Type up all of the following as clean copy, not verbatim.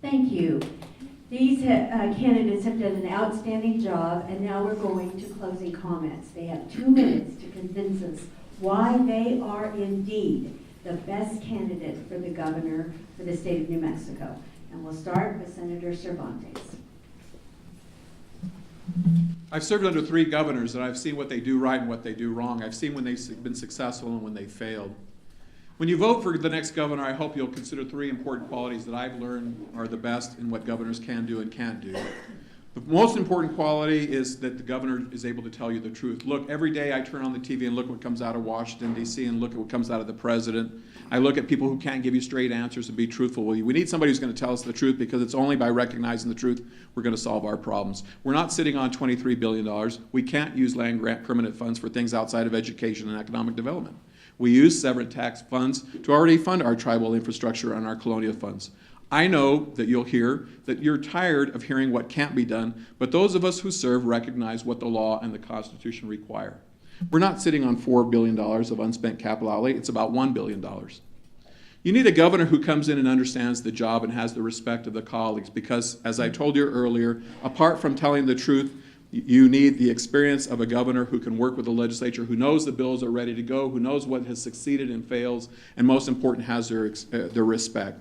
Thank you. These candidates have done an outstanding job, and now we're going to closing comments. They have 2 minutes to convince us why they are indeed the best candidate for the governor for the state of New Mexico. And we'll start with Senator Cervantes. I've served under 3 governors, and I've seen what they do right and what they do wrong. I've seen when they've been successful and when they failed. When you vote for the next governor, I hope you'll consider 3 important qualities that I've learned are the best in what governors can do and can't do. The most important quality is that the governor is able to tell you the truth. Look, every day I turn on the TV and look what comes out of Washington, D.C., and look at what comes out of the president. I look at people who can't give you straight answers and be truthful with you. We need somebody who's going to tell us the truth, because it's only by recognizing the truth we're going to solve our problems. We're not sitting on $23 billion. We can't use land grant permanent funds for things outside of education and economic development. We use severance tax funds to already fund our tribal infrastructure and our colonial funds. I know that you'll hear that you're tired of hearing what can't be done, but those of us who serve recognize what the law and the Constitution require. We're not sitting on $4 billion of unspent capital outlay. It's about $1 billion. You need a governor who comes in and understands the job and has the respect of the colleagues, because, as I told you earlier, apart from telling the truth, you need the experience of a governor who can work with the legislature, who knows the bills are ready to go, who knows what has succeeded and fails, and most important, has their respect.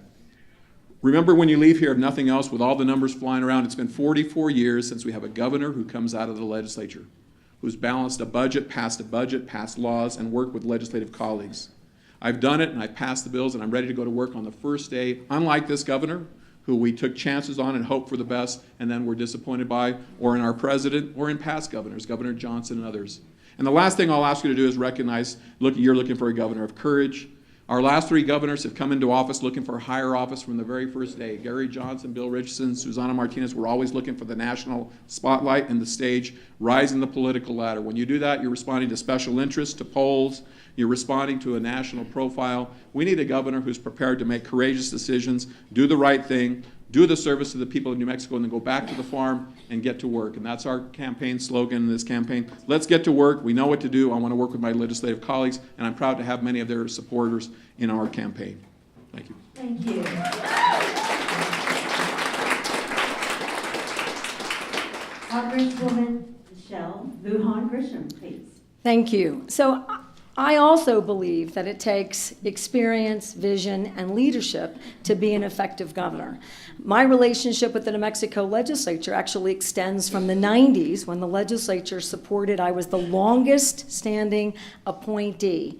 Remember, when you leave here, if nothing else, with all the numbers flying around, it's been 44 years since we have a governor who comes out of the legislature, who's balanced a budget, passed laws, and worked with legislative colleagues. I've done it, and I've passed the bills, and I'm ready to go to work on the first day, unlike this governor, who we took chances on and hoped for the best, and then were disappointed by, or in our president, or in past governors, Governor Johnson and others. And the last thing I'll ask you to do is recognize, you're looking for a governor of courage. Our last 3 governors have come into office looking for higher office from the very first day. Gary Johnson, Bill Richardson, Susana Martinez were always looking for the national spotlight and the stage, rising the political ladder. When you do that, you're responding to special interests, to polls, you're responding to a national profile. We need a governor who's prepared to make courageous decisions, do the right thing, do the service to the people of New Mexico, and then go back to the farm and get to work. And that's our campaign slogan in this campaign. Let's get to work. We know what to do. I want to work with my legislative colleagues, and I'm proud to have many of their supporters in our campaign. Thank you. Thank you. Congresswoman Michelle Lujan-Grisham, please. Thank you. So I also believe that it takes experience, vision, and leadership to be an effective governor. My relationship with the New Mexico legislature actually extends from the 90s, when the legislature supported, I was the longest standing appointee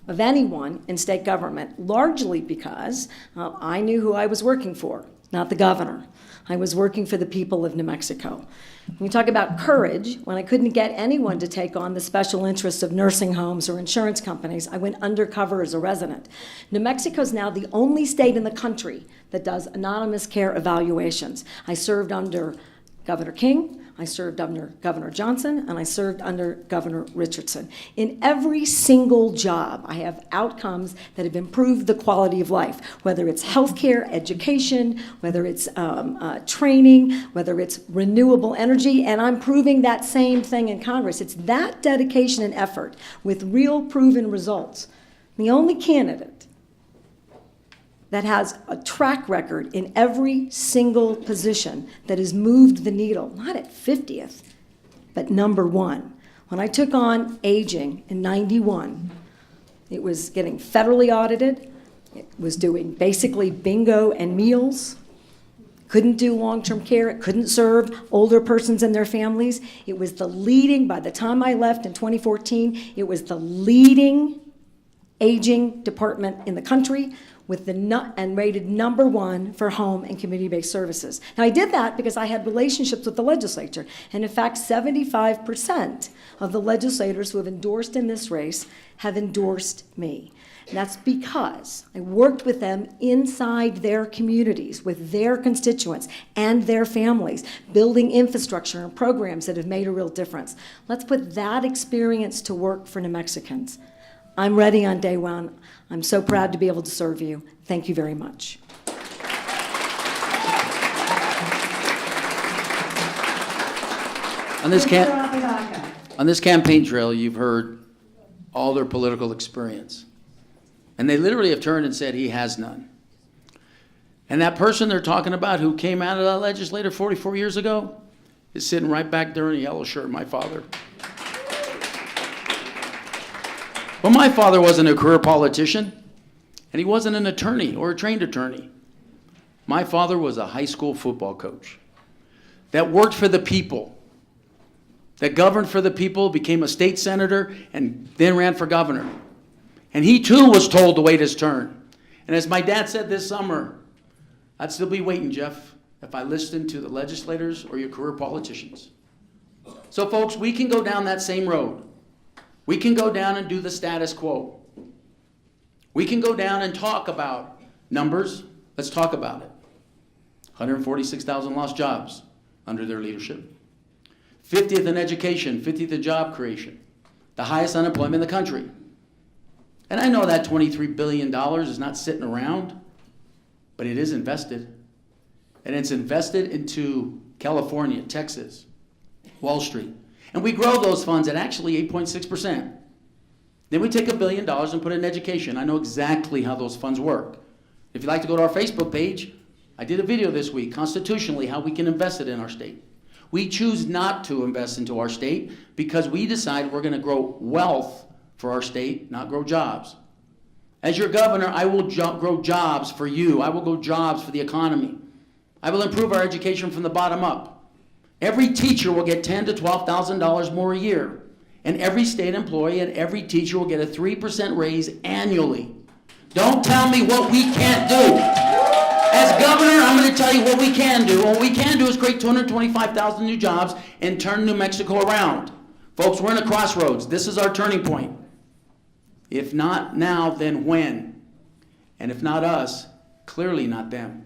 of anyone in state government, largely because I knew who I was working for, not the governor. I was working for the people of New Mexico. When we talk about courage, when I couldn't get anyone to take on the special interests of nursing homes or insurance companies, I went undercover as a resident. New Mexico is now the only state in the country that does anonymous care evaluations. I served under Governor King, I served under Governor Johnson, and I served under Governor Richardson. In every single job, I have outcomes that have improved the quality of life, whether it's healthcare, education, whether it's training, whether it's renewable energy, and I'm proving that same thing in Congress. It's that dedication and effort with real proven results. The only candidate that has a track record in every single position that has moved the needle, not at 50th, but number 1. When I took on aging in 91, it was getting federally audited, it was doing basically bingo and meals, couldn't do long-term care, it couldn't serve older persons and their families. It was the leading, by the time I left in 2014, it was the leading aging department in the country, with and rated number 1 for home and community-based services. Now, I did that because I had relationships with the legislature, and in fact, 75% of the legislators who have endorsed in this race have endorsed me. And that's because I worked with them inside their communities, with their constituents and their families, building infrastructure and programs that have made a real difference. Let's put that experience to work for New Mexicans. I'm ready on day 1. I'm so proud to be able to serve you. Thank you very much. On this campaign trail, you've heard all their political experience. And they literally have turned and said he has none. And that person they're talking about who came out of that legislature 44 years ago is sitting right back there in a yellow shirt, my father. But my father wasn't a career politician, and he wasn't an attorney or a trained attorney. My father was a high school football coach that worked for the people, that governed for the people, became a state senator, and then ran for governor. And he too was told to wait his turn. And as my dad said this summer, I'd still be waiting, Jeff, if I listened to the legislators or your career politicians. So folks, we can go down that same road. We can go down and do the status quo. We can go down and talk about numbers. Let's talk about it. 146,000 lost jobs under their leadership. 50th in education, 50th in job creation. The highest unemployment in the country. And I know that $23 billion is not sitting around, but it is invested. And it's invested into California, Texas, Wall Street. And we grow those funds at actually 8.6%. Then we take $1 billion and put it in education. I know exactly how those funds work. If you'd like to go to our Facebook page, I did a video this week, constitutionally, how we can invest it in our state. We choose not to invest into our state because we decide we're going to grow wealth for our state, not grow jobs. As your governor, I will grow jobs for you. I will grow jobs for the economy. I will improve our education from the bottom up. Every teacher will get $10,000 to $12,000 more a year. And every state employee and every teacher will get a 3% raise annually. Don't tell me what we can't do. As governor, I'm going to tell you what we can do. What we can do is create 225,000 new jobs and turn New Mexico around. Folks, we're in a crossroads. This is our turning point. If not now, then when? And if not us, clearly not them.